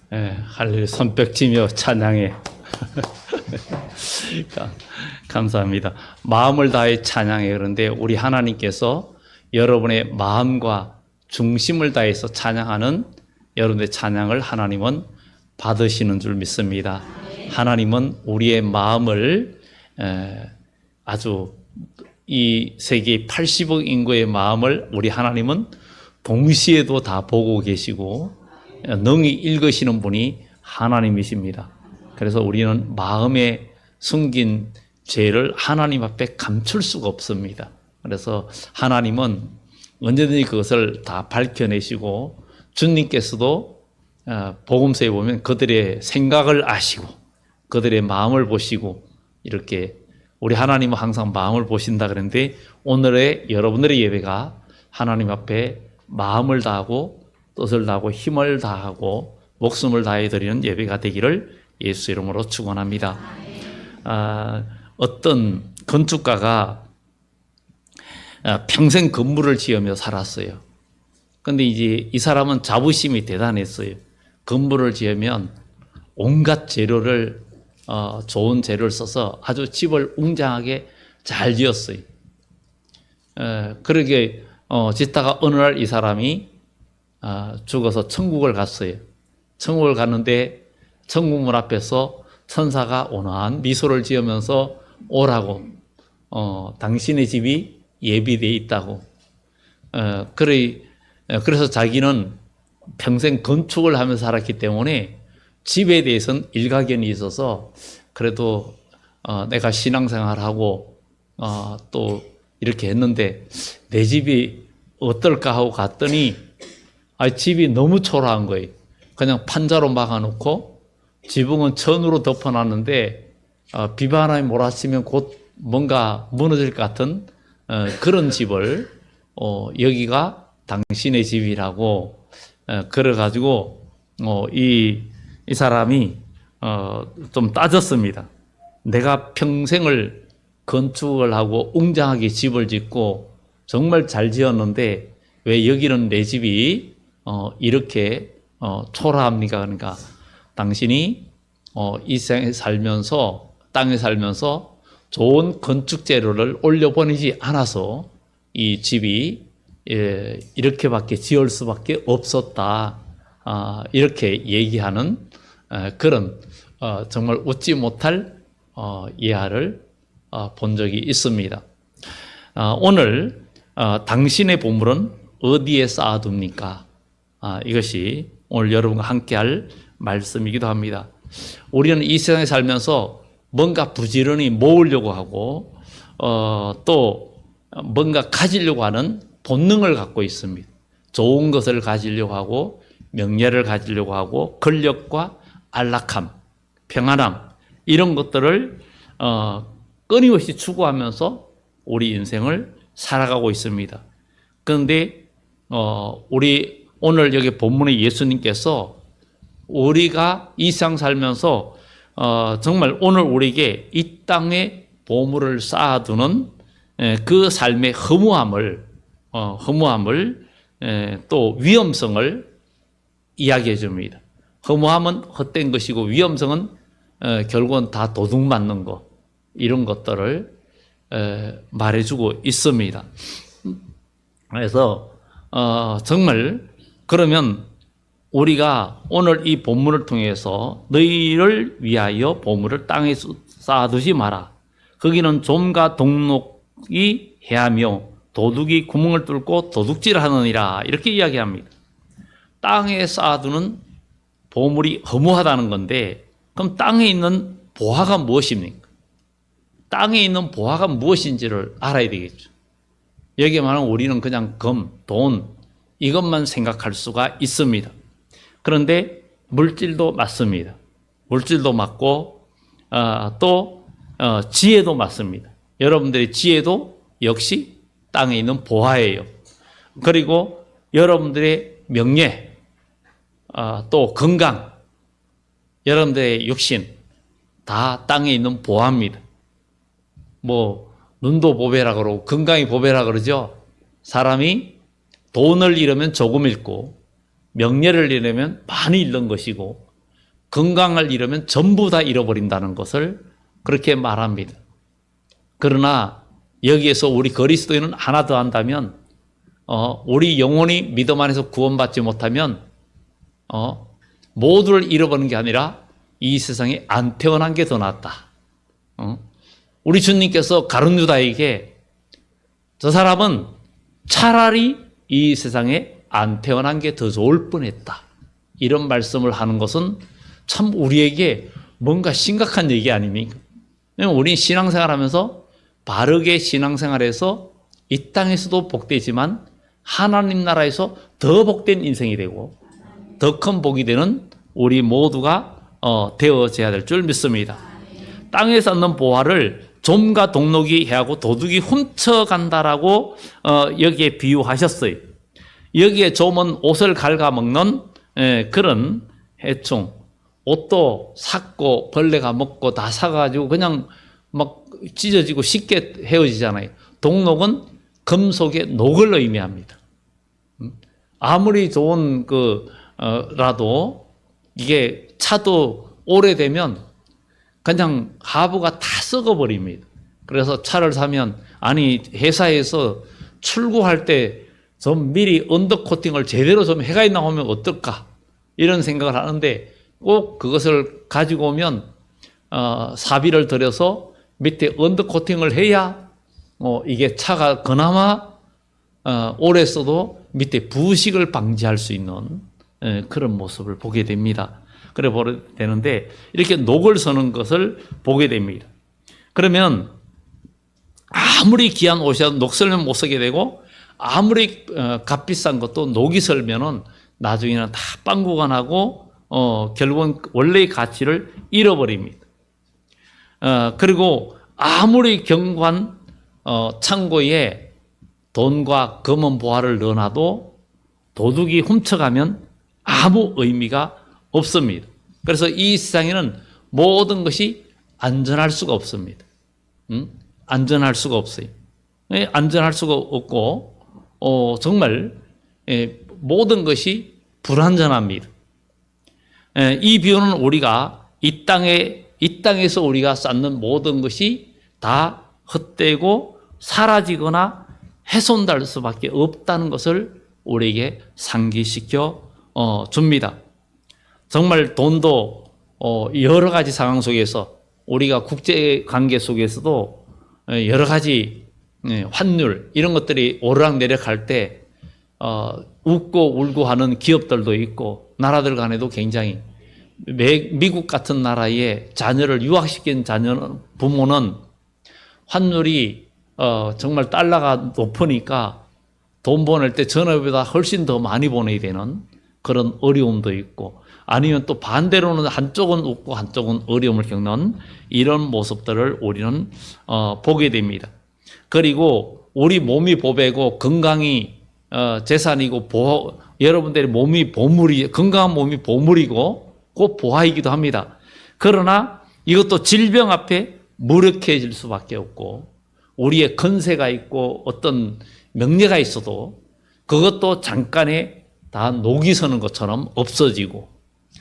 할렐루야. 손뼉치며 찬양해. 감사합니다. 마음을 다해 찬양해. 그런데 우리 하나님께서 여러분의 마음과 중심을 다해서 찬양하는 여러분의 찬양을 하나님은 받으시는 줄 믿습니다. 하나님은 우리의 마음을 아주 이 세계 80억 인구의 마음을 우리 하나님은 동시에도 다 보고 계시고 능히 읽으시는 분이 하나님이십니다. 그래서 우리는 마음에 숨긴 죄를 하나님 앞에 감출 수가 없습니다. 그래서 하나님은 언제든지 그것을 다 밝혀내시고 주님께서도 복음서에 보면 그들의 생각을 아시고 그들의 마음을 보시고 이렇게 우리 하나님은 항상 마음을 보신다 그랬는데 오늘의 여러분들의 예배가 하나님 앞에 마음을 다하고 뜻을 다하고 힘을 다하고 목숨을 다해 드리는 예배가 되기를 예수 이름으로 축원합니다. 어떤 건축가가 평생 건물을 지으며 살았어요. 근데 이제 이 사람은 자부심이 대단했어요. 건물을 지으면 온갖 재료를 좋은 재료를 써서 아주 집을 웅장하게 잘 지었어요. 그러게 짓다가 어느 날 이 사람이 죽어서 천국을 갔어요. 천국을 갔는데 천국문 앞에서 천사가 온화한 미소를 지으면서 오라고 당신의 집이 예비되어 있다고. 그래서 자기는 평생 건축을 하면서 살았기 때문에 집에 대해서는 일가견이 있어서 그래도 내가 신앙생활하고 또 이렇게 했는데 내 집이 어떨까 하고 갔더니 집이 너무 초라한 거예요. 그냥 판자로 막아놓고 지붕은 천으로 덮어놨는데 비바람이 몰아치면 곧 뭔가 무너질 것 같은 그런 집을 여기가 당신의 집이라고 그래가지고 이 사람이 좀 따졌습니다. 내가 평생을 건축을 하고 웅장하게 집을 짓고 정말 잘 지었는데 왜 여기는 내 집이 이렇게 초라합니까? 그러니까 당신이 이 세상에 살면서 땅에 살면서 좋은 건축 재료를 올려보내지 않아서 이 집이 이렇게밖에 지을 수밖에 없었다. 이렇게 얘기하는 그런 정말 웃지 못할 예화를 본 적이 있습니다. 오늘 당신의 보물은 어디에 쌓아둡니까? 이것이 오늘 여러분과 함께할 말씀이기도 합니다. 우리는 이 세상에 살면서 뭔가 부지런히 모으려고 하고 또 뭔가 가지려고 하는 본능을 갖고 있습니다. 좋은 것을 가지려고 하고 명예를 가지려고 하고 권력과 안락함, 평안함 이런 것들을 끊임없이 추구하면서 우리 인생을 살아가고 있습니다. 그런데 우리 오늘 여기 본문에 예수님께서 우리가 이 세상 살면서 정말 오늘 우리에게 이 땅에 보물을 쌓아두는 그 삶의 허무함을 또 위험성을 이야기해 줍니다. 허무함은 헛된 것이고 위험성은 결국은 다 도둑 맞는 것 이런 것들을 말해주고 있습니다. 그래서 정말 그러면 우리가 오늘 이 본문을 통해서 너희를 위하여 보물을 땅에 쌓아두지 마라. 거기는 좀과 동록이 해하며 도둑이 구멍을 뚫고 도둑질하느니라 이렇게 이야기합니다. 땅에 쌓아두는 보물이 허무하다는 건데 그럼 땅에 있는 보화가 무엇입니까? 땅에 있는 보화가 무엇인지를 알아야 되겠죠. 여기에 말하면 우리는 그냥 금, 돈 이것만 생각할 수가 있습니다. 그런데 물질도 맞습니다. 물질도 맞고 또 지혜도 맞습니다. 여러분들의 지혜도 역시 땅에 있는 보화예요. 그리고 여러분들의 명예 또 건강 여러분들의 육신 다 땅에 있는 보화입니다. 뭐 눈도 보배라 그러고 건강이 보배라 그러죠. 사람이 돈을 잃으면 조금 잃고 명예를 잃으면 많이 잃는 것이고 건강을 잃으면 전부 다 잃어버린다는 것을 그렇게 말합니다. 그러나 여기에서 우리 그리스도인은 하나 더 한다면 우리 영혼이 믿음 안에서 구원받지 못하면 모두를 잃어버리는 게 아니라 이 세상에 안 태어난 게 더 낫다. 우리 주님께서 가룟 유다에게 저 사람은 차라리 이 세상에 안 태어난 게 더 좋을 뻔했다. 이런 말씀을 하는 것은 참 우리에게 뭔가 심각한 얘기 아닙니까? 우리 신앙생활하면서 바르게 신앙생활해서 이 땅에서도 복되지만 하나님 나라에서 더 복된 인생이 되고 더 큰 복이 되는 우리 모두가 되어져야 될 줄 믿습니다. 땅에 쌓는 보화를 좀과 동록이 해하고 도둑이 훔쳐간다라고 여기에 비유하셨어요. 여기에 좀은 옷을 갉아먹는 그런 해충, 옷도 삭고 벌레가 먹고 다 사가지고 그냥 막 찢어지고 쉽게 헤어지잖아요. 동록은 금속의 녹을 의미합니다. 아무리 좋은 라도 이게 차도 오래되면 그냥 하부가 다 썩어버립니다. 그래서 차를 사면 아니 회사에서 출고할 때 좀 미리 언더코팅을 제대로 좀 해가 나오면 어떨까 이런 생각을 하는데 꼭 그것을 가지고 오면 사비를 들여서 밑에 언더코팅을 해야 이게 차가 그나마 오래 써도 밑에 부식을 방지할 수 있는 그런 모습을 보게 됩니다. 그래 보게 되는데 이렇게 녹을 서는 것을 보게 됩니다. 그러면 아무리 귀한 옷이라도 녹슬면 못 쓰게 되고 아무리 값비싼 것도 녹이 설면은 나중에는 다 빵구가 나고 결국은 원래의 가치를 잃어버립니다. 그리고 아무리 경관 창고에 돈과 금은 보화를 넣어놔도 도둑이 훔쳐가면 아무 의미가 없습니다. 그래서 이 세상에는 모든 것이 안전할 수가 없습니다. 안전할 수가 없어요. 안전할 수가 없고 정말 모든 것이 불안전합니다. 이 비유는 우리가 이 땅에서 우리가 쌓는 모든 것이 다 헛되고 사라지거나 훼손될 수밖에 없다는 것을 우리에게 상기시켜 줍니다. 정말 돈도 여러 가지 상황 속에서 우리가 국제 관계 속에서도 여러 가지 환율 이런 것들이 오르락내리락 할 때 웃고 울고 하는 기업들도 있고 나라들 간에도 굉장히 미국 같은 나라에 자녀를 유학시킨 부모는 환율이 정말 달러가 높으니까 돈 보낼 때 전화비보다 훨씬 더 많이 보내야 되는 그런 어려움도 있고 아니면 또 반대로는 한쪽은 웃고 한쪽은 어려움을 겪는 이런 모습들을 우리는 보게 됩니다. 그리고 우리 몸이 보배고 건강이 재산이고 여러분들의 몸이 보물이 건강한 몸이 보물이고 곧 보화이기도 합니다. 그러나 이것도 질병 앞에 무력해질 수밖에 없고 우리의 건세가 있고 어떤 명예가 있어도 그것도 잠깐에 다 녹이 서는 것처럼 없어지고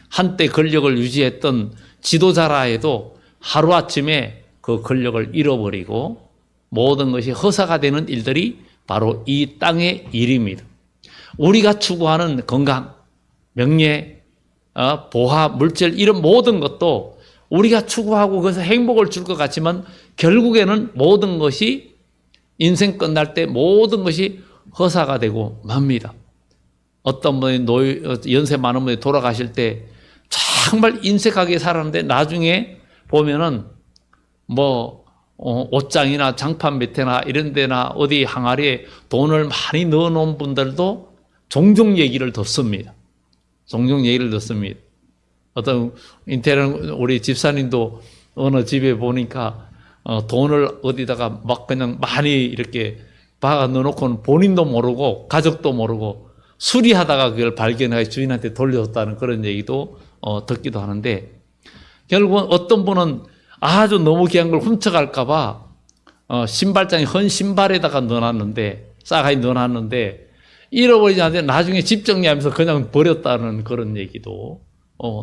한때 권력을 유지했던 지도자라 해도 하루아침에 그 권력을 잃어버리고 모든 것이 허사가 되는 일들이 바로 이 땅의 일입니다. 우리가 추구하는 건강, 명예, 보화, 물질 이런 모든 것도 우리가 추구하고 그래서 행복을 줄 것 같지만 결국에는 모든 것이 인생 끝날 때 모든 것이 허사가 되고 맙니다. 어떤 분이 연세 많은 분이 돌아가실 때 정말 인색하게 살았는데 나중에 보면은 옷장이나 장판 밑에나 이런 데나 어디 항아리에 돈을 많이 넣어 놓은 분들도 종종 얘기를 듣습니다. 종종 얘기를 듣습니다. 어떤 인테리어 우리 집사님도 어느 집에 보니까 돈을 어디다가 막 그냥 많이 이렇게 박아 넣어놓고는 본인도 모르고 가족도 모르고 수리하다가 그걸 발견해 주인한테 돌려줬다는 그런 얘기도 듣기도 하는데 결국은 어떤 분은 아주 너무 귀한 걸 훔쳐갈까봐 신발장에 헌 신발에다가 넣어놨는데 싸가지 넣어놨는데 잃어버리지 않는데 나중에 집 정리하면서 그냥 버렸다는 그런 얘기도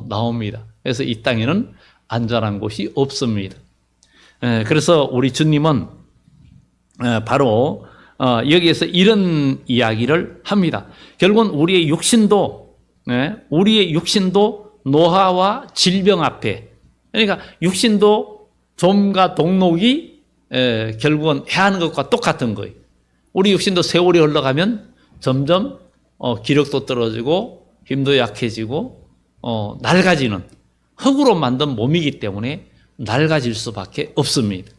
나옵니다. 그래서 이 땅에는 안전한 곳이 없습니다. 그래서 우리 주님은 바로 여기에서 이런 이야기를 합니다. 결국은 우리의 육신도 노화와 질병 앞에, 그러니까 육신도 좀과 동록이 결국은 해야 하는 것과 똑같은 거예요. 우리 육신도 세월이 흘러가면 점점 기력도 떨어지고 힘도 약해지고 낡아지는 흙으로 만든 몸이기 때문에 낡아질 수밖에 없습니다.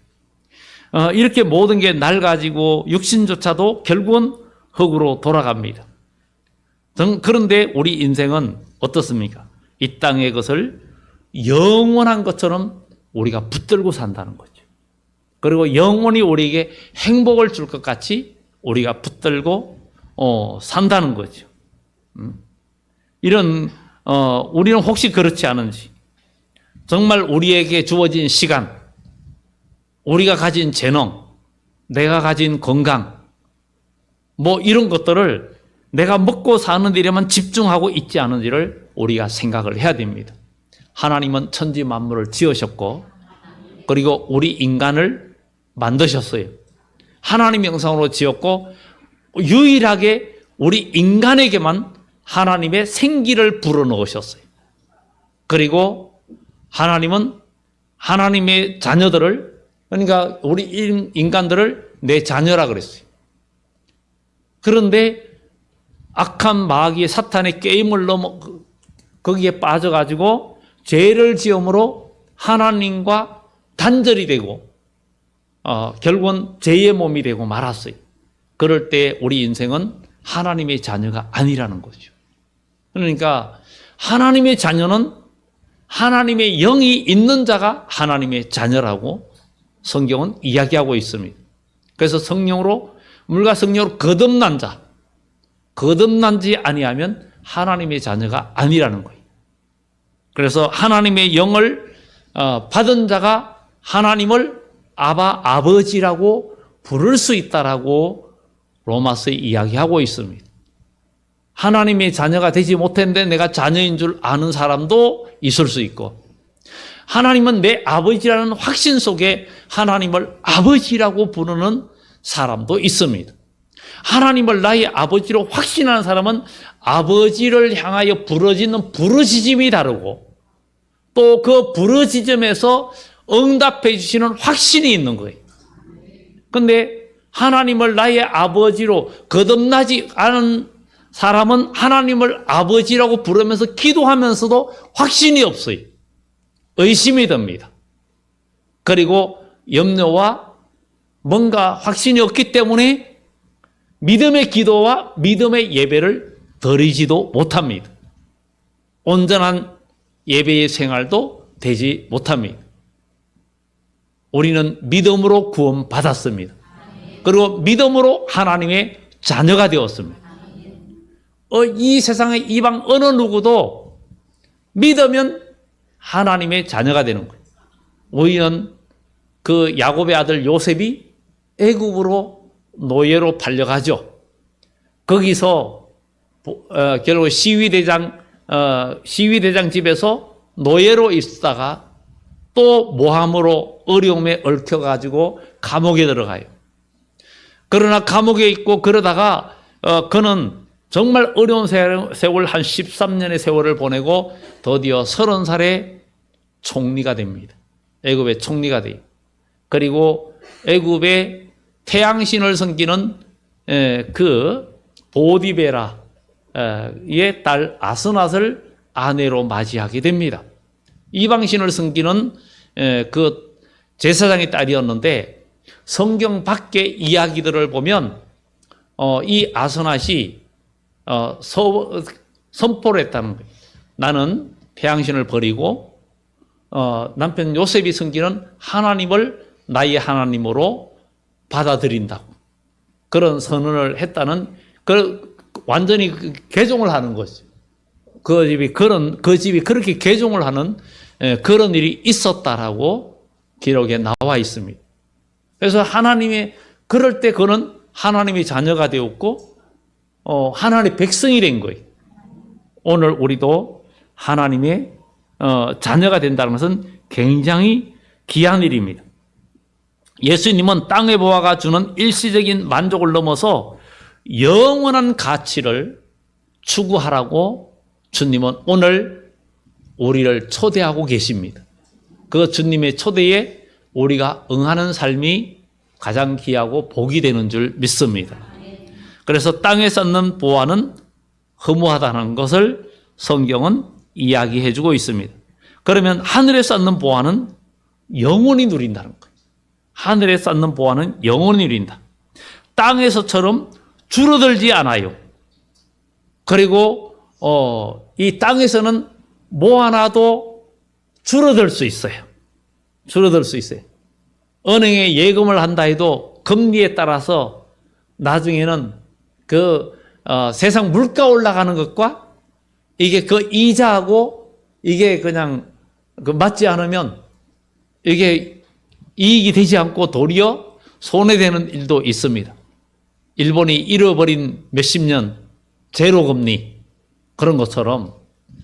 이렇게 모든 게 낡아지고 육신조차도 결국은 흙으로 돌아갑니다. 그런데 우리 인생은 어떻습니까? 이 땅의 것을 영원한 것처럼 우리가 붙들고 산다는 거죠. 그리고 영원히 우리에게 행복을 줄 것 같이 우리가 붙들고 산다는 거죠. 우리는 혹시 그렇지 않은지, 정말 우리에게 주어진 시간, 우리가 가진 재능, 내가 가진 건강, 이런 것들을 내가 먹고 사는 데에만 집중하고 있지 않은지를 우리가 생각을 해야 됩니다. 하나님은 천지 만물을 지으셨고, 그리고 우리 인간을 만드셨어요. 하나님 형상으로 지었고, 유일하게 우리 인간에게만 하나님의 생기를 불어넣으셨어요. 그리고 하나님은 하나님의 자녀들을, 그러니까 우리 인간들을 내 자녀라 그랬어요. 그런데 악한 마귀의 사탄의 게임을 거기에 빠져가지고 죄를 지음으로 하나님과 단절이 되고 결국은 죄의 몸이 되고 말았어요. 그럴 때 우리 인생은 하나님의 자녀가 아니라는 거죠. 그러니까 하나님의 자녀는 하나님의 영이 있는 자가 하나님의 자녀라고 성경은 이야기하고 있습니다. 그래서 성령으로, 물과 성령으로 거듭난지 아니하면 하나님의 자녀가 아니라는 거예요. 그래서 하나님의 영을 받은 자가 하나님을 아버지라고 부를 수 있다라고 로마서에 이야기하고 있습니다. 하나님의 자녀가 되지 못했는데 내가 자녀인 줄 아는 사람도 있을 수 있고, 하나님은 내 아버지라는 확신 속에 하나님을 아버지라고 부르는 사람도 있습니다. 하나님을 나의 아버지로 확신하는 사람은 아버지를 향하여 부르짖는 부르짖음이 다르고, 또 그 부르짖음에서 응답해 주시는 확신이 있는 거예요. 그런데 하나님을 나의 아버지로 거듭나지 않은 사람은 하나님을 아버지라고 부르면서 기도하면서도 확신이 없어요. 의심이 듭니다. 그리고 염려와 뭔가 확신이 없기 때문에 믿음의 기도와 믿음의 예배를 드리지도 못합니다. 온전한 예배의 생활도 되지 못합니다. 우리는 믿음으로 구원받았습니다. 그리고 믿음으로 하나님의 자녀가 되었습니다. 이 세상의 이방 어느 누구도 믿으면 하나님의 자녀가 되는 거예요. 우리는 그 야곱의 아들 요셉이 애굽으로 노예로 팔려가죠. 거기서 결국 시위대장 집에서 노예로 있다가 또 모함으로 어려움에 얽혀가지고 감옥에 들어가요. 그러나 감옥에 있고 그러다가 그는 정말 어려운 세월 한 13년의 세월을 보내고 드디어 30살에 총리가 됩니다. 애굽의 총리가 돼요. 그리고 애굽의 태양신을 섬기는 그 보디베라의 딸 아스낫을 아내로 맞이하게 됩니다. 이방신을 섬기는 그 제사장의 딸이었는데, 성경 밖의 이야기들을 보면 이 아스낫이 선포를 했다는 거예요. 나는 태양신을 버리고 남편 요셉이 섬기는 하나님을 나의 하나님으로 받아들인다고, 그런 선언을 했다는, 완전히 개종을 하는 거죠. 그 집이 그렇게 개종을 하는 그런 일이 있었다라고 기록에 나와 있습니다. 그래서 그럴 때 그는 하나님의 자녀가 되었고 하나님의 백성이 된 거예요. 오늘 우리도 하나님의 자녀가 된다는 것은 굉장히 귀한 일입니다. 예수님은 땅의 보화가 주는 일시적인 만족을 넘어서 영원한 가치를 추구하라고 주님은 오늘 우리를 초대하고 계십니다. 그 주님의 초대에 우리가 응하는 삶이 가장 귀하고 복이 되는 줄 믿습니다. 그래서 땅에 쌓는 보화는 허무하다는 것을 성경은 이야기해 주고 있습니다. 그러면 하늘에 쌓는 보화는 영원히 누린다는 거예요. 하늘에 쌓는 보화는 영원히 누린다. 땅에서처럼 줄어들지 않아요. 그리고 이 땅에서는 모아놔도 줄어들 수 있어요. 줄어들 수 있어요. 은행에 예금을 한다 해도 금리에 따라서 나중에는 세상 물가 올라가는 것과 이게 그 이자하고 이게 그냥 맞지 않으면 이게 이익이 되지 않고 도리어 손해되는 일도 있습니다. 일본이 잃어버린 몇십 년 제로 금리 그런 것처럼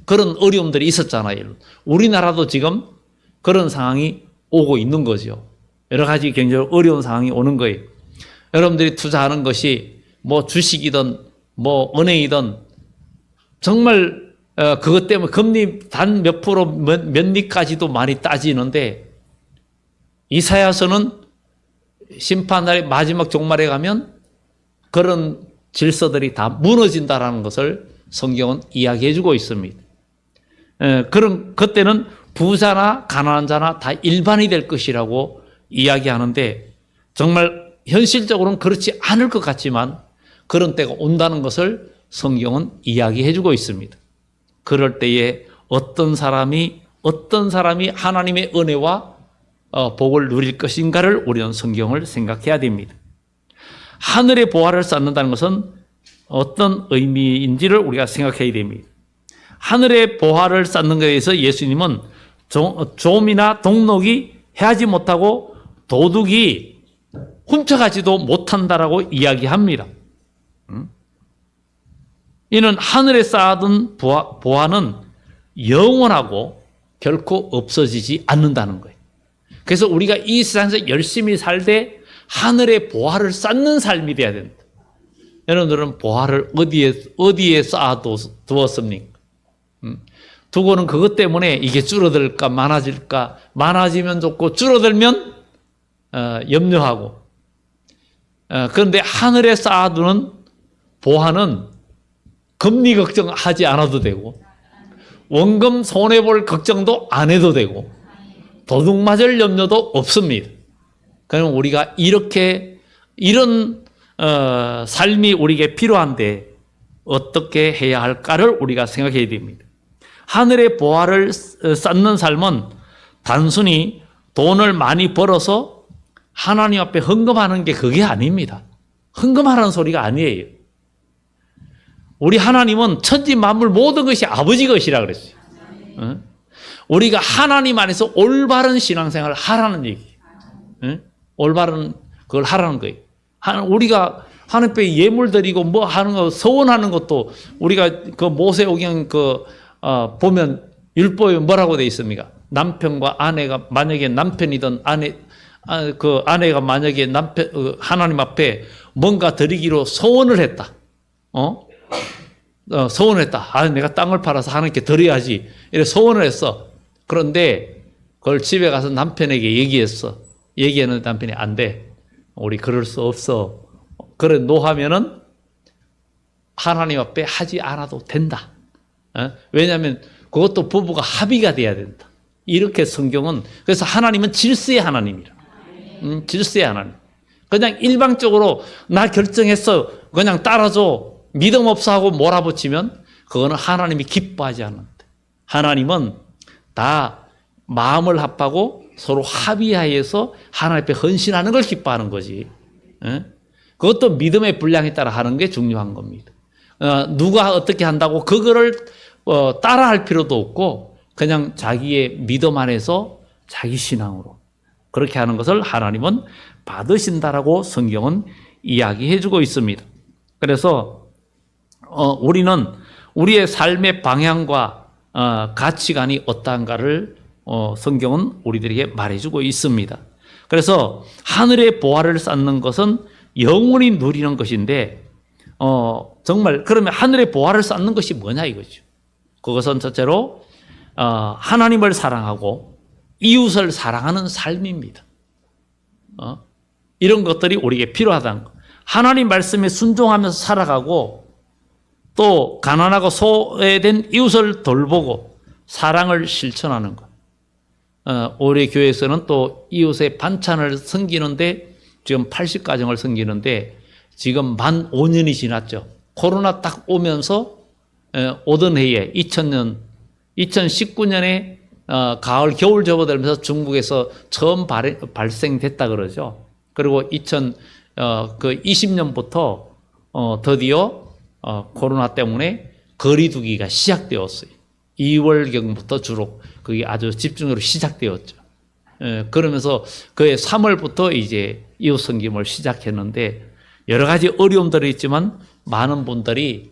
그런 어려움들이 있었잖아요. 우리나라도 지금 그런 상황이 오고 있는 거죠. 여러 가지 굉장히 어려운 상황이 오는 거예요. 여러분들이 투자하는 것이 뭐 주식이든 뭐 은행이든 정말 그것 때문에 금리 단 몇 프로 몇 리까지도 많이 따지는데 이사야서는 심판날의 마지막 종말에 가면 그런 질서들이 다 무너진다라는 것을 성경은 이야기해 주고 있습니다. 그때는 부자나 가난한 자나 다 일반이 될 것이라고 이야기하는데 정말 현실적으로는 그렇지 않을 것 같지만 그런 때가 온다는 것을 성경은 이야기해 주고 있습니다. 그럴 때에 어떤 사람이 하나님의 은혜와 복을 누릴 것인가를 우리는 성경을 생각해야 됩니다. 하늘의 보화를 쌓는다는 것은 어떤 의미인지를 우리가 생각해야 됩니다. 하늘의 보화를 쌓는 것에 대해서 예수님은 좀이나 동록이 해하지 못하고 도둑이 훔쳐가지도 못한다라고 이야기합니다. 이는 하늘에 쌓아둔 보화는 영원하고 결코 없어지지 않는다는 거예요. 그래서 우리가 이 세상에서 열심히 살되 하늘의 보화를 쌓는 삶이 돼야 된다. 여러분들은 보화를 어디에 쌓아두었습니까? 두고는 그것 때문에 이게 줄어들까 많아질까, 많아지면 좋고 줄어들면 염려하고. 그런데 하늘에 쌓아두는 보화는 금리 걱정하지 않아도 되고 원금 손해볼 걱정도 안 해도 되고 도둑 맞을 염려도 없습니다. 그럼 우리가 이런 삶이 우리에게 필요한데 어떻게 해야 할까를 우리가 생각해야 됩니다. 하늘의 보화를 쌓는 삶은 단순히 돈을 많이 벌어서 하나님 앞에 헌금하는 게 그게 아닙니다. 헌금하라는 소리가 아니에요. 우리 하나님은 천지 만물 모든 것이 아버지 것이라 그랬어요. 우리가 하나님 안에서 올바른 신앙생활을 하라는 얘기예요. 올바른 그걸 하라는 거예요. 우리가 하나님 앞에 예물 드리고 뭐 하는 거 서원하는 것도 우리가 그 모세오경 보면 율법에 뭐라고 되어 있습니까? 남편과 아내가 만약에 남편이든 아내가 만약에 하나님 앞에 뭔가 드리기로 소원을 했다. 소원했다. 내가 땅을 팔아서 하나님께 드려야지. 이래 소원을 했어. 그런데 그걸 집에 가서 남편에게 얘기했어. 얘기했는데 남편이 안 돼. 우리 그럴 수 없어. 그래 노하면은 하나님 앞에 하지 않아도 된다. 왜냐하면 그것도 부부가 합의가 돼야 된다. 이렇게 성경은 그래서 하나님은 질서의 하나님이라. 질서의 하나님. 그냥 일방적으로 나 결정했어. 그냥 따라줘. 믿음 없어 하고 몰아붙이면 그거는 하나님이 기뻐하지 않는다. 하나님은 다 마음을 합하고 서로 합의하여서 하나님 앞에 헌신하는 걸 기뻐하는 거지. 그것도 믿음의 분량에 따라 하는 게 중요한 겁니다. 누가 어떻게 한다고 그거를 따라할 필요도 없고 그냥 자기의 믿음 안에서 자기 신앙으로 그렇게 하는 것을 하나님은 받으신다라고 성경은 이야기해 주고 있습니다. 그래서 우리는 우리의 삶의 방향과 가치관이 어떠한가를 성경은 우리들에게 말해주고 있습니다. 그래서 하늘의 보화를 쌓는 것은 영원히 누리는 것인데 정말 그러면 하늘의 보화를 쌓는 것이 뭐냐 이거죠. 그것은 첫째로 하나님을 사랑하고 이웃을 사랑하는 삶입니다. 이런 것들이 우리에게 필요하다는 것. 하나님 말씀에 순종하면서 살아가고 또 가난하고 소외된 이웃을 돌보고 사랑을 실천하는 것. 우리 교회에서는 또 이웃의 반찬을 섬기는데 지금 80가정을 섬기는데 지금 만 5년이 지났죠. 코로나 딱 오면서 오던 해에 2019년에 가을 겨울 접어들면서 중국에서 처음 발생됐다 그러죠. 그리고 20년부터 드디어 코로나 때문에 거리두기가 시작되었어요. 2월경부터 주로 그게 아주 집중적으로 시작되었죠. 그러면서 그해 3월부터 이제 이웃 섬김을 시작했는데 여러 가지 어려움들이 있지만 많은 분들이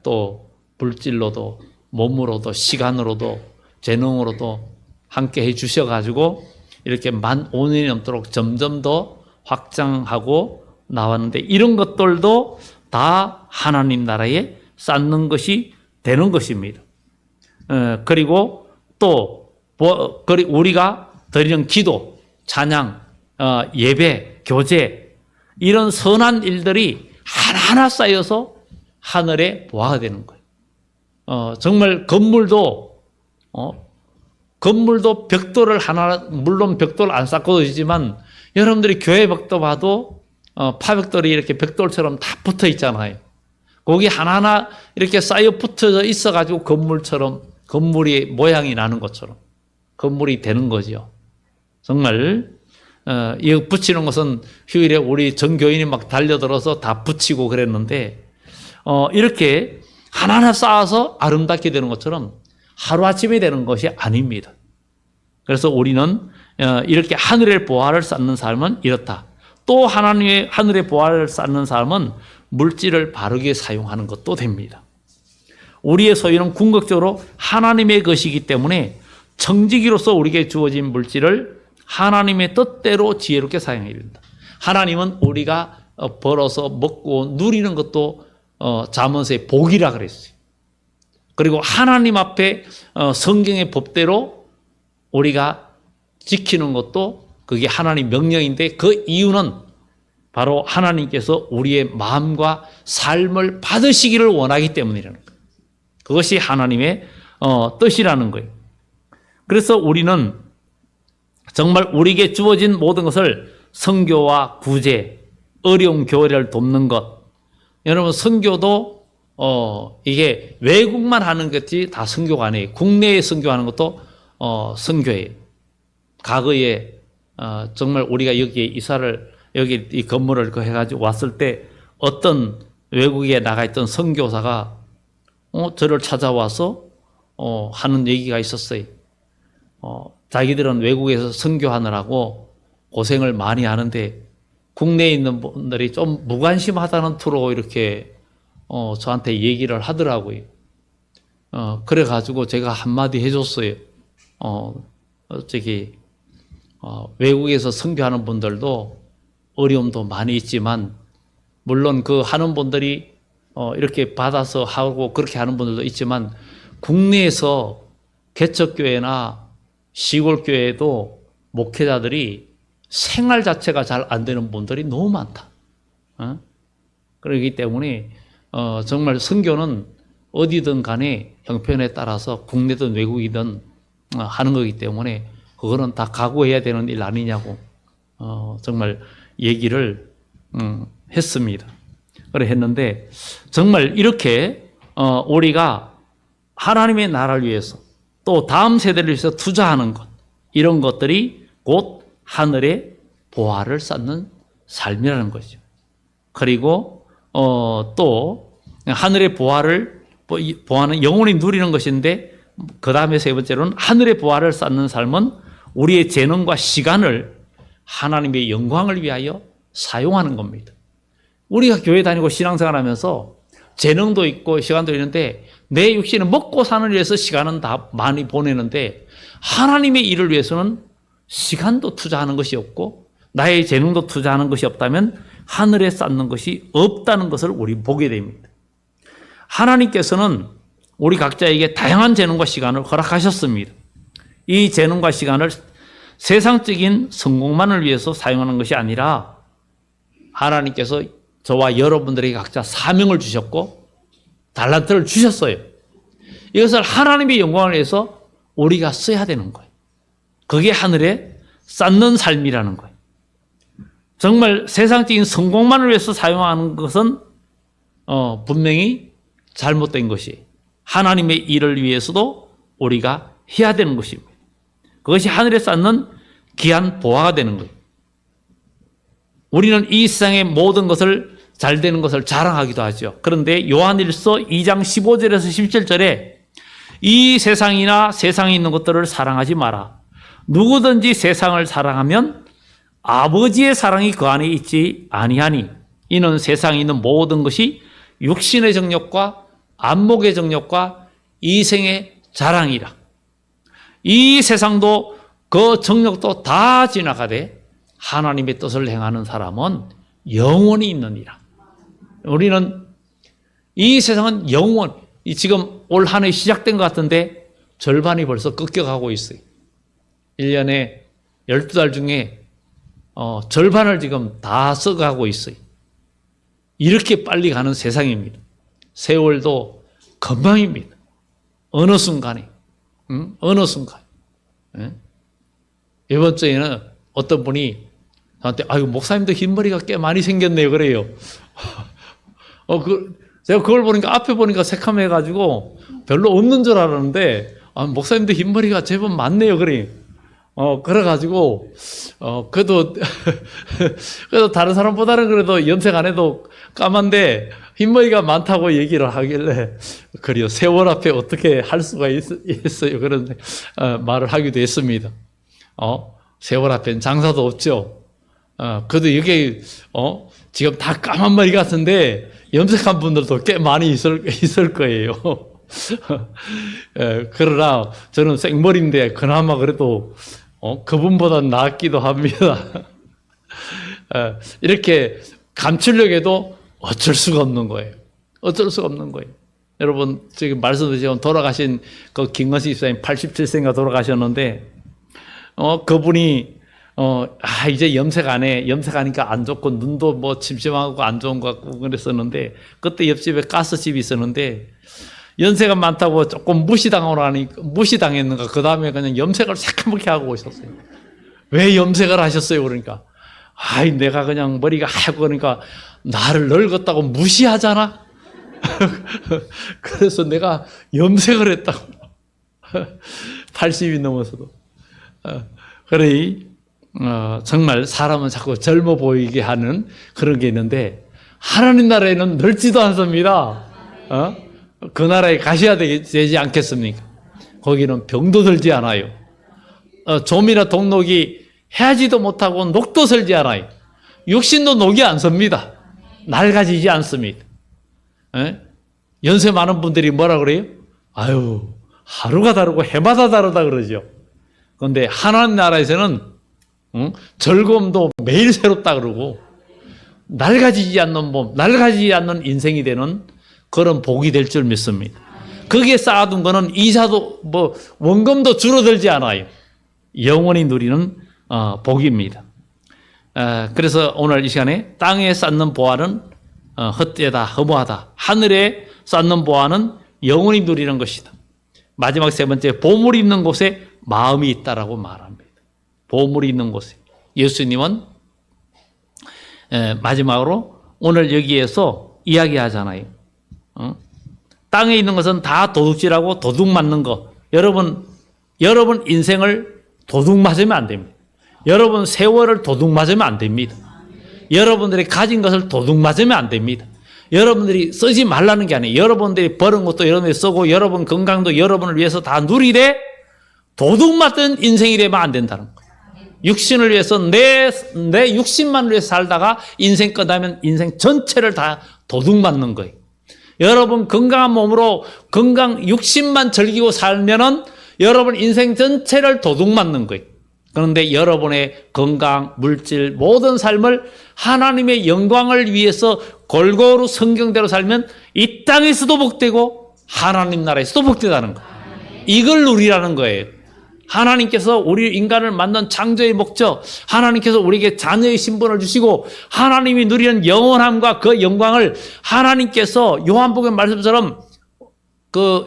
또 물질로도 몸으로도 시간으로도 재능으로도 함께 해 주셔가지고 이렇게 만 5년이 넘도록 점점 더 확장하고 나왔는데 이런 것들도 다 하나님 나라에 쌓는 것이 되는 것입니다. 그리고 또 우리가 드리는 기도, 찬양, 예배, 교제 이런 선한 일들이 하나하나 쌓여서 하늘에 보화가 되는 거예요. 정말 건물도 벽돌을 하나, 물론 벽돌 안 쌓고도 있지만 여러분들이 교회 벽도 봐도 파벽돌이 이렇게 벽돌처럼 다 붙어 있잖아요. 거기 하나하나 이렇게 쌓여 붙어져 있어가지고 건물이 모양이 나는 것처럼 건물이 되는 거죠. 정말 이거 붙이는 것은 휴일에 우리 전교인이 막 달려들어서 다 붙이고 그랬는데 이렇게 하나하나 쌓아서 아름답게 되는 것처럼 하루아침에 되는 것이 아닙니다. 그래서 우리는 이렇게 하늘의 보화를 쌓는 삶은 이렇다. 또 하나님의 하늘의 보화를 쌓는 삶은 물질을 바르게 사용하는 것도 됩니다. 우리의 소유는 궁극적으로 하나님의 것이기 때문에 청지기로서 우리에게 주어진 물질을 하나님의 뜻대로 지혜롭게 사용해야 된다. 하나님은 우리가 벌어서 먹고 누리는 것도 잠언서의 복이라 그랬어요. 그리고 하나님 앞에 성경의 법대로 우리가 지키는 것도 그게 하나님 명령인데 그 이유는 바로 하나님께서 우리의 마음과 삶을 받으시기를 원하기 때문이라는 거예요. 그것이 하나님의 뜻이라는 거예요. 그래서 우리는 정말 우리에게 주어진 모든 것을 선교와 구제, 어려운 교회를 돕는 것. 여러분 선교도 이게 외국만 하는 것이 다 선교가 아니에요. 국내에 선교하는 것도 선교예요. 과거에 정말 우리가 여기 여기 이 건물을 해가지고 왔을 때 어떤 외국에 나가 있던 선교사가 저를 찾아와서 하는 얘기가 있었어요. 자기들은 외국에서 선교하느라고 고생을 많이 하는데 국내에 있는 분들이 좀 무관심하다는 투로 이렇게 저한테 얘기를 하더라고요. 그래가지고 제가 한마디 해줬어요. 외국에서 선교하는 분들도 어려움도 많이 있지만 물론 그 하는 분들이 이렇게 받아서 하고 그렇게 하는 분들도 있지만 국내에서 개척교회나 시골교회에도 목회자들이 생활 자체가 잘 안 되는 분들이 너무 많다. 그렇기 때문에 정말 선교는 어디든 간에 형편에 따라서 국내든 외국이든 하는 거기 때문에 그거는 다 각오해야 되는 일 아니냐고 정말 얘기를 했습니다. 그래 했는데 정말 이렇게 우리가 하나님의 나라를 위해서 또 다음 세대를 위해서 투자하는 것 이런 것들이 곧 하늘의 보화를 쌓는 삶이라는 것이죠. 그리고 또 하늘의 보화는 영원히 누리는 것인데 그 다음에 세 번째로는 하늘의 보화를 쌓는 삶은 우리의 재능과 시간을 하나님의 영광을 위하여 사용하는 겁니다. 우리가 교회 다니고 신앙생활하면서 재능도 있고 시간도 있는데 내 육신은 먹고 사는 일에서 시간은 다 많이 보내는데 하나님의 일을 위해서는 시간도 투자하는 것이 없고 나의 재능도 투자하는 것이 없다면 하늘에 쌓는 것이 없다는 것을 우리 보게 됩니다. 하나님께서는 우리 각자에게 다양한 재능과 시간을 허락하셨습니다. 이 재능과 시간을 세상적인 성공만을 위해서 사용하는 것이 아니라 하나님께서 저와 여러분들에게 각자 사명을 주셨고 달란트를 주셨어요. 이것을 하나님의 영광을 위해서 우리가 써야 되는 거예요. 그게 하늘에 쌓는 삶이라는 거예요. 정말 세상적인 성공만을 위해서 사용하는 것은 분명히 잘못된 것이 하나님의 일을 위해서도 우리가 해야 되는 것입니다. 그것이 하늘에 쌓는 귀한 보화가 되는 거예요. 우리는 이 세상의 모든 것을 잘 되는 것을 자랑하기도 하죠. 그런데 요한일서 2장 15절에서 17절에 이 세상이나 세상에 있는 것들을 사랑하지 마라. 누구든지 세상을 사랑하면 아버지의 사랑이 그 안에 있지 아니하니 이는 세상에 있는 모든 것이 육신의 정욕과 안목의 정욕과 이생의 자랑이라. 이 세상도 그 정욕도 다 지나가되 하나님의 뜻을 행하는 사람은 영원히 있느니라. 우리는 이 세상은 지금 올 한 해 시작된 것 같은데 절반이 벌써 꺾여가고 있어요. 1년에 12달 중에 절반을 지금 다 써가고 있어요. 이렇게 빨리 가는 세상입니다. 세월도 금방입니다. 어느 순간에. 어느 순간. 이번 주에는 어떤 분이 저한테 목사님도 흰머리가 꽤 많이 생겼네요. 그래요. 제가 그걸 보니까 앞에 보니까 새카매가지고 별로 없는 줄 알았는데 목사님도 흰머리가 제법 많네요. 그래요. 그래가지고 그래도 다른 사람보다는 그래도 염색 안 해도 까만데 흰머리가 많다고 얘기를 하길래 그래요. 세월 앞에 어떻게 할 수가 있어요. 그런 말을 하기도 했습니다. 세월 앞엔 장사도 없죠. 그래도 여기 지금 다 까만 머리 같은데 염색한 분들도 꽤 많이 있을 거예요. 그러나 저는 생머리인데 그나마 그래도 그분보다 낫기도 합니다. 이렇게 감추려고 어쩔 수가 없는 거예요. 어쩔 수가 없는 거예요. 여러분 지금 말씀드린 돌아가신 그 김건식 집사님 87세인가 돌아가셨는데 그분이 이제 염색 안 해. 염색하니까 안 좋고 눈도 뭐 침침하고 안 좋은 것 같고 그랬었는데 그때 옆집에 가스집이 있었는데 연세가 많다고 조금 무시당했는가 그 다음에 그냥 염색을 새까맣게 하고 오셨어요. 왜 염색을 하셨어요? 그러니까 내가 그냥 머리가 하얗고 그러니까 나를 늙었다고 무시하잖아. 그래서 내가 염색을 했다고. 80이 넘어서도. 그래 정말 사람은 자꾸 젊어 보이게 하는 그런 게 있는데 하나님 나라에는 늙지도 않습니다. 그 나라에 가셔야 되지 않겠습니까? 거기는 병도 들지 않아요. 좀이나 동록이 해하지도 못하고 녹도 설지 않아요. 육신도 녹이 안 섭니다. 낡아지지 않습니다. 연세 많은 분들이 뭐라 그래요? 하루가 다르고 해마다 다르다 그러죠. 그런데 하나님 나라에서는 즐거움도 매일 새롭다 그러고 낡아지지 않는 몸, 낡아지지 않는 인생이 되는 그런 복이 될 줄 믿습니다. 거기에 쌓아둔 거는 이자도 원금도 줄어들지 않아요. 영원히 누리는 복입니다. 그래서 오늘 이 시간에 땅에 쌓는 보화는 헛되다, 허무하다. 하늘에 쌓는 보화는 영원히 누리는 것이다. 마지막 세 번째, 보물이 있는 곳에 마음이 있다라고 말합니다. 보물이 있는 곳에. 예수님은 마지막으로 오늘 여기에서 이야기하잖아요. 땅에 있는 것은 다 도둑질하고 도둑 맞는 거. 여러분 인생을 도둑 맞으면 안 됩니다. 여러분 세월을 도둑 맞으면 안 됩니다. 여러분들이 가진 것을 도둑 맞으면 안 됩니다. 여러분들이 쓰지 말라는 게 아니에요. 여러분들이 버는 것도 여러분들이 쓰고 여러분 건강도 여러분을 위해서 다 누리되 도둑 맞던 인생이 되면 안 된다는 거예요. 육신을 위해서 내 육신만 위해서 살다가 인생 끝나면 인생 전체를 다 도둑 맞는 거예요. 여러분 건강한 몸으로 건강 육신만 즐기고 살면은 여러분 인생 전체를 도둑맞는 거예요. 그런데 여러분의 건강, 물질, 모든 삶을 하나님의 영광을 위해서 골고루 성경대로 살면 이 땅에서도 복되고 하나님 나라에서도 복되다는 거예요. 이걸 누리라는 거예요. 하나님께서 우리 인간을 만든 창조의 목적, 하나님께서 우리에게 자녀의 신분을 주시고 하나님이 누리는 영원함과 그 영광을 하나님께서 요한복음 말씀처럼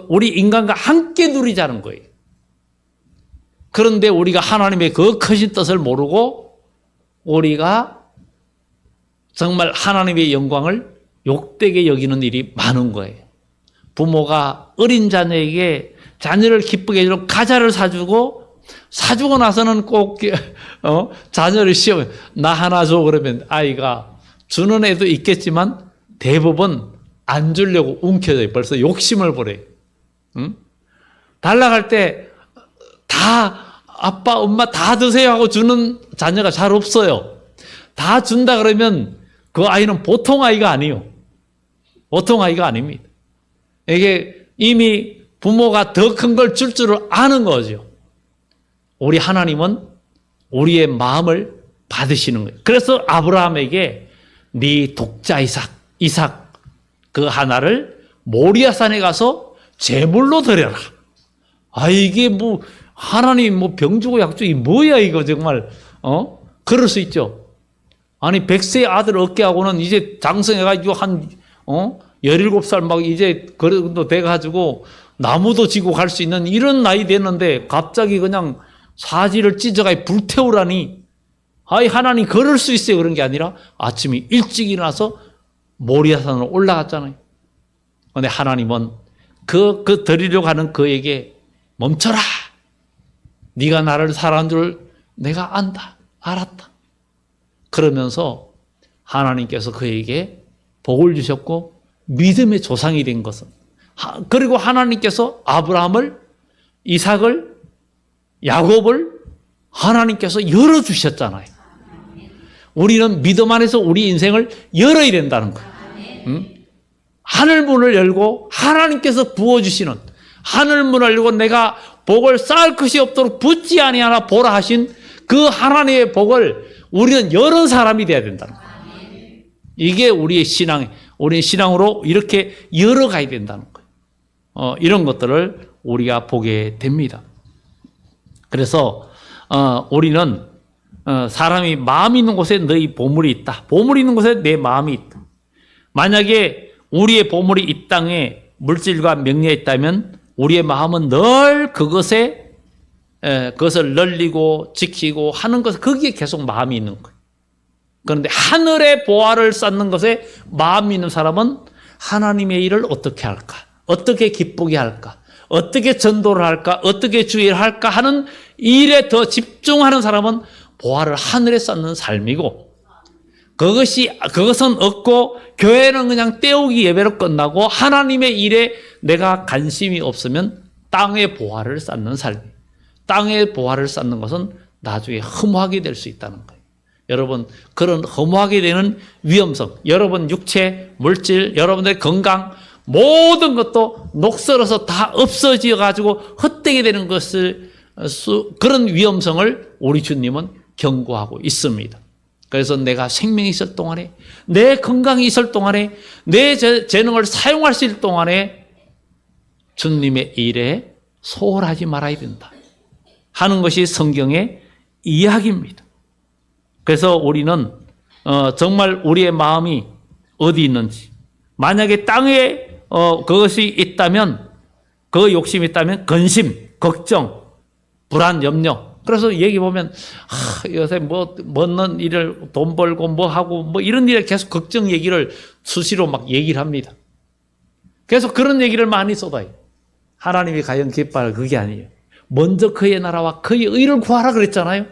우리 인간과 함께 누리자는 거예요. 그런데 우리가 하나님의 그 크신 뜻을 모르고 우리가 정말 하나님의 영광을 욕되게 여기는 일이 많은 거예요. 부모가 어린 자녀에게 자녀를 기쁘게 해주는 과자를 사주고 나서는 꼭 자녀를 시험해. 나 하나 줘 그러면 아이가 주는 애도 있겠지만 대부분 안 주려고 움켜져요. 벌써 욕심을 부려요. 응? 달라갈 때 다 아빠 엄마 다 드세요 하고 주는 자녀가 잘 없어요. 다 준다 그러면 그 아이는 보통 아이가 아니에요. 보통 아이가 아닙니다. 이게 이미 부모가 더 큰 걸 줄 줄을 아는 거죠. 우리 하나님은 우리의 마음을 받으시는 거예요. 그래서 아브라함에게 네 독자 이삭 그 하나를 모리아산에 가서 제물로 드려라. 이게 뭐 하나님 뭐 병주고 약주이 뭐야 이거 정말 그럴 수 있죠. 아니 100세의 아들 얻게 하고는 이제 장성해가지고 한 17살 막 이제 그래도 돼가지고 나무도 지고 갈 수 있는 이런 나이 됐는데 갑자기 그냥 사지를 찢어가 불태우라니. 하나님 그럴 수 있어요. 그런 게 아니라 아침에 일찍 일어나서 모리아산으로 올라갔잖아요. 그런데 하나님은 그 드리려고 하는 그에게 멈춰라. 네가 나를 사랑한 줄 내가 알았다. 그러면서 하나님께서 그에게 복을 주셨고 믿음의 조상이 된 것은 그리고 하나님께서 아브라함을 이삭을 야곱을 하나님께서 열어주셨잖아요. 우리는 믿음 안에서 우리 인생을 열어야 된다는 거예요. 하늘문을 열고 하나님께서 부어주시는 하늘문을 열고 내가 복을 쌓을 것이 없도록 붙지 아니하나 보라 하신 그 하나님의 복을 우리는 여러 사람이 돼야 된다는 거예요. 이게 우리의 신앙으로 이렇게 열어가야 된다는 거예요. 이런 것들을 우리가 보게 됩니다. 그래서 우리는 사람이 마음이 있는 곳에 너희 보물이 있다. 보물이 있는 곳에 내 마음이 있다. 만약에 우리의 보물이 이 땅에 물질과 명예에 있다면 우리의 마음은 늘 그것을 널리고 지키고 하는 것, 거기에 계속 마음이 있는 거예요. 그런데 하늘의 보화를 쌓는 것에 마음이 있는 사람은 하나님의 일을 어떻게 할까? 어떻게 기쁘게 할까? 어떻게 전도를 할까? 어떻게 주의를 할까? 하는 일에 더 집중하는 사람은 보화를 하늘에 쌓는 삶이고, 그것은 없고 교회는 그냥 때우기 예배로 끝나고 하나님의 일에 내가 관심이 없으면 땅의 보화를 쌓는 삶. 땅의 보화를 쌓는 것은 나중에 허무하게 될 수 있다는 거예요. 여러분, 그런 허무하게 되는 위험성, 여러분 육체, 물질, 여러분들의 건강, 모든 것도 녹슬어서 다 없어져 가지고 헛되게 되는 그런 위험성을 우리 주님은 경고하고 있습니다. 그래서 내가 생명이 있을 동안에, 내 건강이 있을 동안에, 내 재능을 사용할 수 있을 동안에 주님의 일에 소홀하지 말아야 된다 하는 것이 성경의 이야기입니다. 그래서 우리는 정말 우리의 마음이 어디 있는지, 만약에 땅에 그것이 있다면, 그 욕심이 있다면 근심, 걱정, 불안, 염려. 그래서 얘기 보면 요새 먹는 일을 돈 벌고 뭐 하고 뭐 이런 일에 계속 걱정 얘기를 수시로 막 얘기를 합니다. 계속 그런 얘기를 많이 쏟아요. 하나님이 과연 기뻐할 그게 아니에요. 먼저 그의 나라와 그의 의를 구하라 그랬잖아요.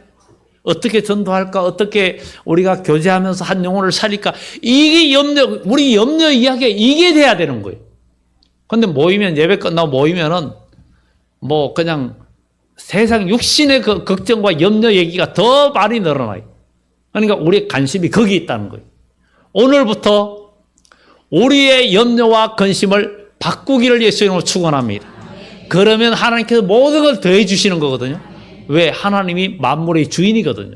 어떻게 전도할까? 어떻게 우리가 교제하면서 한 영혼을 살릴까? 이게 우리 염려 이야기가 이게 돼야 되는 거예요. 근데 모이면, 예배 끝나고 모이면은 뭐 그냥 세상 육신의 그 걱정과 염려 얘기가 더 많이 늘어나요. 그러니까 우리의 관심이 거기 있다는 거예요. 오늘부터 우리의 염려와 근심을 바꾸기를 예수 이름으로 축원합니다. 그러면 하나님께서 모든 걸 더해 주시는 거거든요. 왜? 하나님이 만물의 주인이거든요.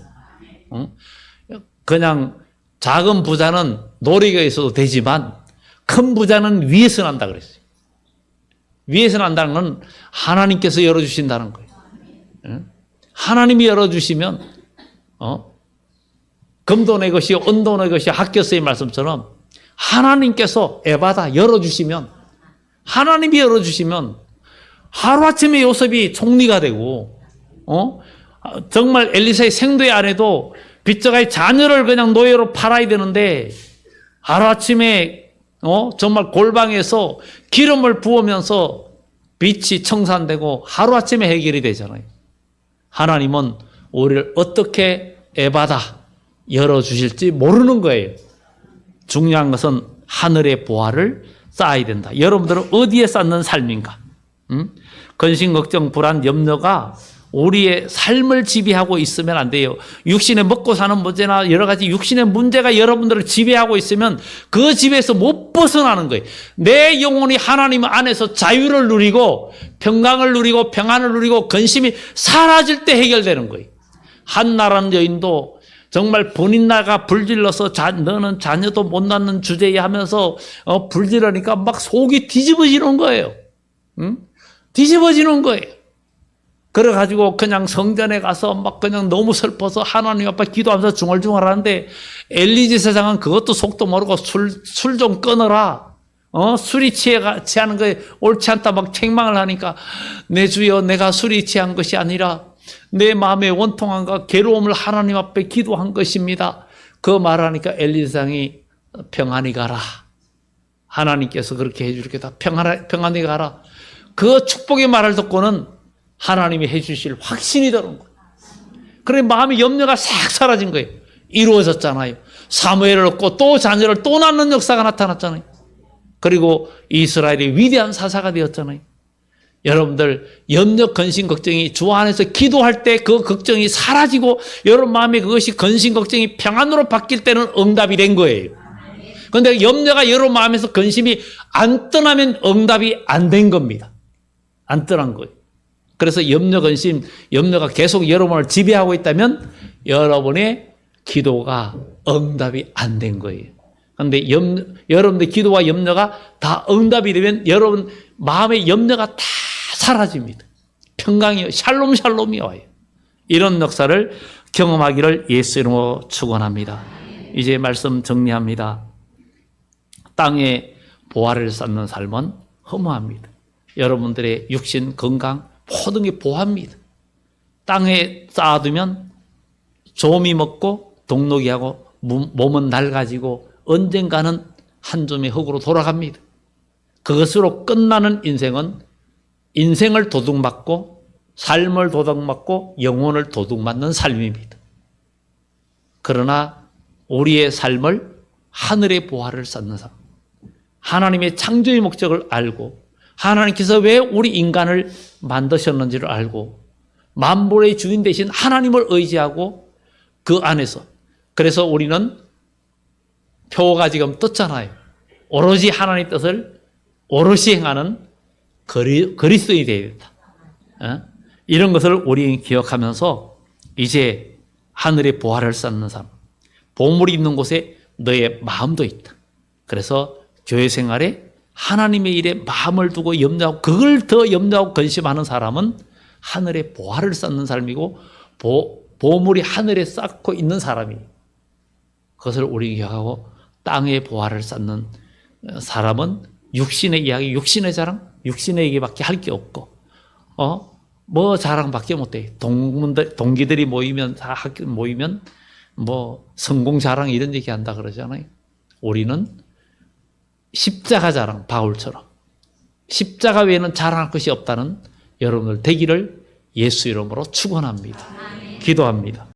그냥 작은 부자는 노력이 있어도 되지만 큰 부자는 위에서 난다 그랬어요. 위에서 난다는 건 하나님께서 열어주신다는 거예요. 하나님이 열어주시면 금도 내 것이요 은도 내 것이요 학교서의 말씀처럼 하나님께서 에바다 열어주시면, 하나님이 열어주시면 하루아침에 요셉이 총리가 되고 정말 엘리사의 생도의 아내도 빚져가의 자녀를 그냥 노예로 팔아야 되는데 하루아침에 정말 골방에서 기름을 부으면서 빚이 청산되고 하루아침에 해결이 되잖아요. 하나님은 우리를 어떻게 에바다 열어주실지 모르는 거예요. 중요한 것은 하늘의 보화를 쌓아야 된다. 여러분들은 어디에 쌓는 삶인가? 근심, 걱정, 불안, 염려가 우리의 삶을 지배하고 있으면 안 돼요. 육신의 먹고 사는 문제나 여러 가지 육신의 문제가 여러분들을 지배하고 있으면 그 집에서 못 벗어나는 거예요. 내 영혼이 하나님 안에서 자유를 누리고 평강을 누리고 평안을 누리고 근심이 사라질 때 해결되는 거예요. 한나라는 여인도 정말 본인 나가 불질러서 너는 자녀도 못 낳는 주제에 하면서 불질러니까 막 속이 뒤집어지는 거예요. 뒤집어지는 거예요. 그래가지고 그냥 성전에 가서 막 그냥 너무 슬퍼서 하나님 앞에 기도하면서 중얼중얼 하는데 엘리제 세상은 그것도 속도 모르고 술 좀 끊어라. 술이 취하는 거에 옳지 않다 막 책망을 하니까 내 주여 내가 술이 취한 것이 아니라 내 마음의 원통함과 괴로움을 하나님 앞에 기도한 것입니다. 그 말하니까 엘리제 세상이 평안히 가라. 하나님께서 그렇게 해주겠다. 평안히 가라. 그 축복의 말을 듣고는 하나님이 해주실 확신이 들은 거예요. 그래 마음의 염려가 싹 사라진 거예요. 이루어졌잖아요. 사무엘을 얻고 또 자녀를 또 낳는 역사가 나타났잖아요. 그리고 이스라엘이 위대한 사사가 되었잖아요. 여러분들 염려, 근심, 걱정이 주 안에서 기도할 때 그 걱정이 사라지고 여러분 마음에 그것이 근심, 걱정이 평안으로 바뀔 때는 응답이 된 거예요. 그런데 염려가 여러분 마음에서 근심이 안 떠나면 응답이 안 된 겁니다. 안 떠난 거예요. 그래서 염려, 근심, 염려가 계속 여러분을 지배하고 있다면 여러분의 기도가 응답이 안 된 거예요. 그런데 여러분의 기도와 염려가 다 응답이 되면 여러분 마음의 염려가 다 사라집니다. 평강이 샬롬이 와요. 이런 역사를 경험하기를 예수 이름으로 축원합니다. 이제 말씀 정리합니다. 땅에 보화를 쌓는 삶은 허무합니다. 여러분들의 육신, 건강 모든 게 보합니다. 땅에 쌓아두면 조미 먹고 동록이하고 몸은 낡아지고 언젠가는 한 줌의 흙으로 돌아갑니다. 그것으로 끝나는 인생은 인생을 도둑맞고 삶을 도둑맞고 영혼을 도둑맞는 삶입니다. 그러나 우리의 삶을 하늘의 보화를 쌓는 삶, 하나님의 창조의 목적을 알고 하나님께서 왜 우리 인간을 만드셨는지를 알고 만물의 주인 되신 하나님을 의지하고 그 안에서, 그래서 우리는 표가 지금 떴잖아요. 오로지 하나님의 뜻을 오롯이 행하는 그리스도인이 되어야 된다. 이런 것을 우리 기억하면서 이제 하늘의 보화를 쌓는 삶, 보물이 있는 곳에 너의 마음도 있다. 그래서 교회 생활에 하나님의 일에 마음을 두고 염려하고 그걸 더 염려하고 근심하는 사람은 하늘의 보화를 쌓는 삶이고 보물이 하늘에 쌓고 있는 사람이, 그것을 우리 기억하고 땅의 보화를 쌓는 사람은 육신의 이야기, 육신의 자랑, 육신의 얘기밖에 할 게 없고 뭐 자랑밖에 못해. 동기들이 모이면 다 학교 모이면 뭐 성공 자랑 이런 얘기 한다 그러잖아요. 우리는 십자가 자랑, 바울처럼 십자가 외에는 자랑할 것이 없다는 여러분들 되기를 예수 이름으로 축원합니다. 기도합니다.